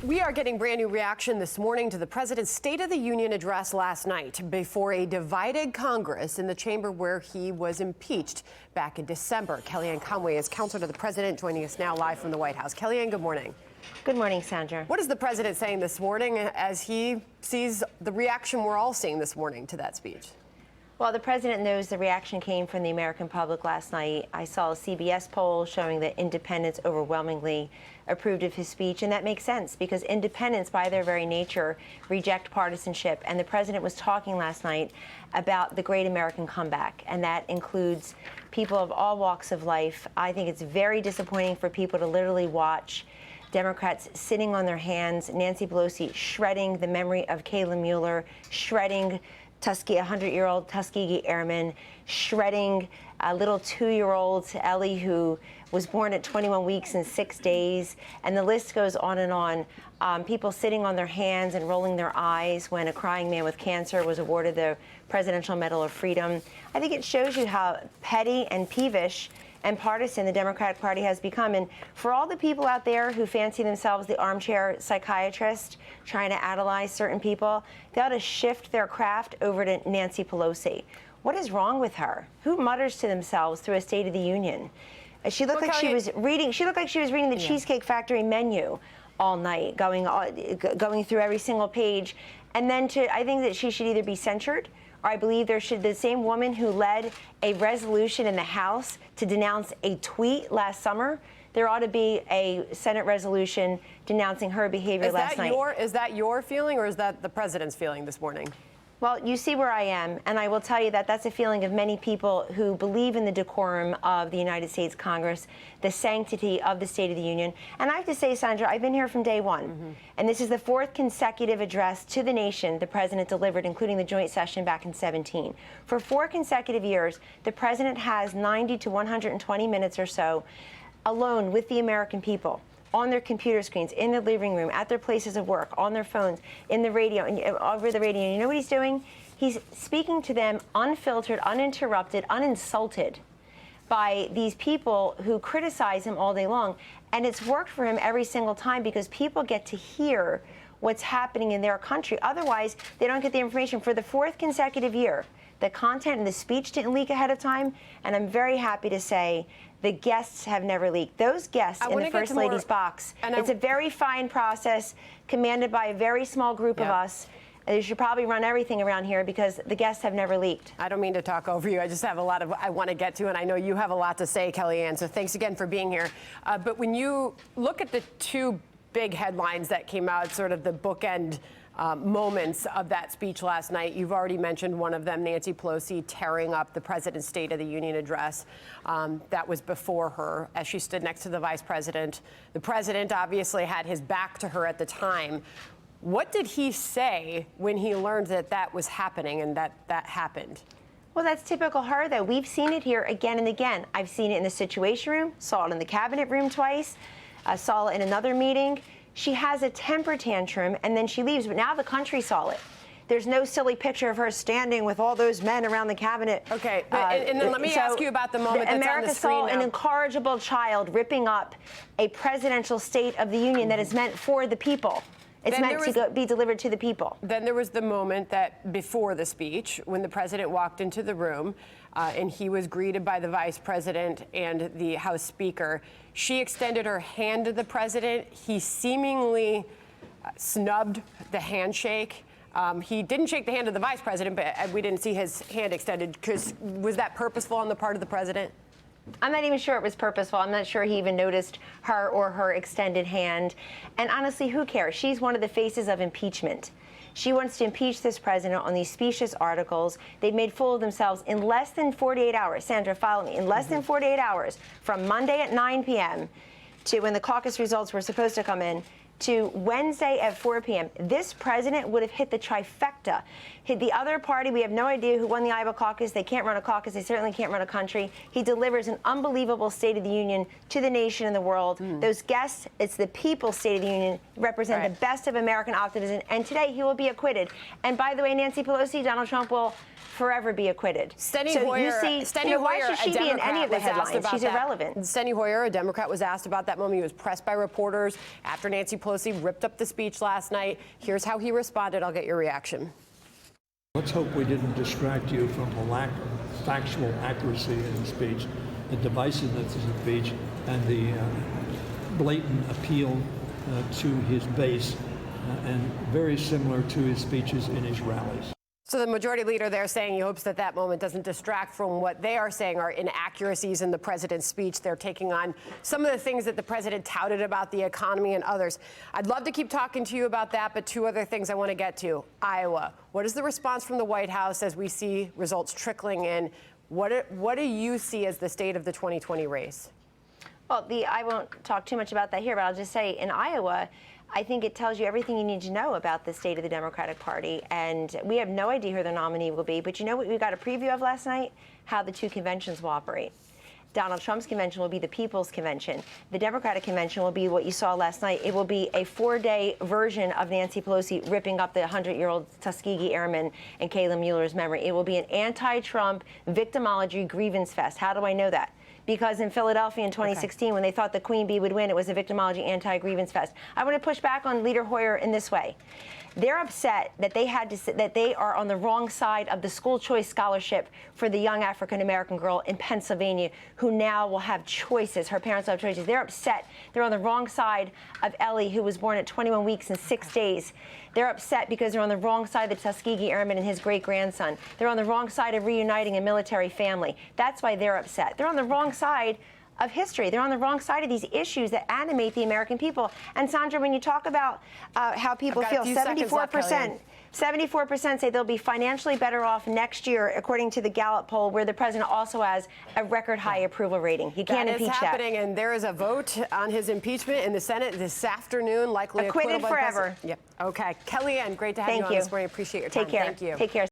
We are getting brand new reaction this morning to the president's State of the Union address last night before a divided Congress in the chamber where he was impeached back in December. Kellyanne Conway is counselor to the president, joining us now live from the White House. Kellyanne, good morning. Good morning, Sandra. What is the president saying this morning as he sees the reaction we're all seeing this morning to that speech? Well, the president knows the reaction came from the American public last night. I saw a CBS poll showing that independents overwhelmingly approved of his speech, and that makes sense because independents, by their very nature, reject partisanship. And the president was talking last night about the great American comeback, and that includes people of all walks of life. I think it's very disappointing for people to literally watch Democrats sitting on their hands, Nancy Pelosi shredding the memory of Kayla Mueller, shredding Tuskegee, 100-year-old Tuskegee Airman, shredding a little 2-year-old Ellie who was born at 21 weeks and 6 days, and the list goes on and on. People sitting on their hands and rolling their eyes when a crying man with cancer was awarded the Presidential Medal of Freedom. I think it shows you how petty and peevish and partisan the Democratic Party has become. And for all the people out there who fancy themselves the armchair psychiatrist trying to analyze certain people, they ought to shift their craft over to Nancy Pelosi. What is wrong with her? Who mutters to themselves through a State of the Union? She looked like she was reading. She looked like she was reading the Cheesecake Factory menu all night, going through every single page. And then I think that she should either be censured, or I believe the same woman who led a resolution in the House to denounce a tweet last summer, there ought to be a Senate resolution denouncing her behavior last night. Is that your feeling, or is that the president's feeling this morning? Well, you see where I am, and I will tell you that that's a feeling of many people who believe in the decorum of the United States Congress, the sanctity of the State of the Union. And I have to say, Sandra, I've been here from day one, and this is the 4th consecutive address to the nation the president delivered, including the joint session back in 2017. For 4 consecutive years, the president has 90 to 120 minutes or so alone with the American people, on their computer screens, in their living room, at their places of work, on their phones, in the radio, and over the radio. And you know what he's doing? He's speaking to them unfiltered, uninterrupted, uninsulted by these people who criticize him all day long. And it's worked for him every single time because people get to hear what's happening in their country. Otherwise, they don't get the information. For the 4th consecutive year, the content and the speech didn't leak ahead of time, and I'm very happy to say the guests have never leaked. Those guests in the First Lady's box, it's a very fine process commanded by a very small group of us. You should probably run everything around here because the guests have never leaked. I don't mean to talk over you. I just have a lot I want to get to, and I know you have a lot to say, Kellyanne, so thanks again for being here. But when you look at the 2 big headlines that came out, sort of the bookend moments of that speech last night. You've already mentioned one of them, Nancy Pelosi tearing up the president's State of the Union address. That was before her as she stood next to the vice president. The president obviously had his back to her at the time. What did he say when he learned that that was happening and that happened? Well, that's typical her, though. We've seen it here again and again. I've seen it in the Situation Room, saw it in the cabinet room twice, saw it in another meeting. She has a temper tantrum, and then she leaves, but now the country saw it. There's no silly picture of her standing with all those men around the cabinet. Okay, and then let me ask you about the moment that's on the screen now. America saw an incorrigible child ripping up a presidential State of the Union that is meant for the people. It's meant to be delivered to the people. Then there was the moment that before the speech when the president walked into the room and he was greeted by the vice president and the House Speaker. She extended her hand to the president. He seemingly snubbed the handshake. He didn't shake the hand of the vice president, but we didn't see his hand extended. Was that purposeful on the part of the president? I'm not even sure it was purposeful. I'm not sure he even noticed her or her extended hand. And honestly, who cares? She's one of the faces of impeachment. She wants to impeach this president on these specious articles. They've made fool of themselves in less than 48 hours. Sandra, follow me. In less than 48 hours, from Monday at 9 p.m. to when the caucus results were supposed to come in, to Wednesday at 4 p.m., this president would have hit the trifecta. Hit the other party, we have no idea who won the Iowa caucus. They can't run a caucus. They certainly can't run a country. He delivers an unbelievable State of the Union to the nation and the world. Those guests, it's the people's State of the Union, represent the best of American optimism. And today he will be acquitted. And by the way, Nancy Pelosi, Donald Trump will forever be acquitted. Steny Hoyer, why should she be in any of the headlines? She's irrelevant. Steny Hoyer, a Democrat, was asked about that moment. He was pressed by reporters after Nancy Pelosi Pelosi ripped up the speech last night. Here's how he responded. I'll get your reaction. Let's hope we didn't distract you from the lack of factual accuracy in the speech, the divisiveness of the speech, and the blatant appeal to his base, and very similar to his speeches in his rallies. So the majority leader there saying he hopes that that moment doesn't distract from what they are saying are inaccuracies in the president's speech. They're taking on some of the things that the president touted about the economy and others. I'd love to keep talking to you about that, but two other things I want to get to. Iowa. What is the response from the White House as we see results trickling in? What do you see as the state of the 2020 race? Well, I won't talk too much about that here, but I'll just say in Iowa, I think it tells you everything you need to know about the state of the Democratic Party. And we have no idea who their nominee will be. But you know what we got a preview of last night? How the two conventions will operate. Donald Trump's convention will be the People's Convention. The Democratic Convention will be what you saw last night. It will be a 4-day version of Nancy Pelosi ripping up the 100-year-old Tuskegee Airmen and Kayla Mueller's memory. It will be an anti-Trump victimology grievance fest. How do I know that? Because in Philadelphia in 2016, when they thought the Queen Bee would win, it was a victimology anti-grievance fest. I want to push back on Leader Hoyer in this way. They're upset that they are on the wrong side of the school choice scholarship for the young African-American girl in Pennsylvania who now will have choices. Her parents will have choices. They're upset. They're on the wrong side of Ellie, who was born at 21 weeks and 6 days. They're upset because they're on the wrong side of the Tuskegee Airman and his great-grandson. They're on the wrong side of reuniting a military family. That's why they're upset. They're on the wrong side of history. They're on the wrong side of these issues that animate the American people. And Sandra, when you talk about how people feel, 74% say they'll be financially better off next year, according to the Gallup poll, where the president also has a record high approval rating. You can't impeach that. That is happening, and there is a vote on his impeachment in the Senate this afternoon, likely acquitted forever. Yeah. Okay. Kellyanne, great to have you on this morning. Appreciate your time. Take care. Thank you. Take care.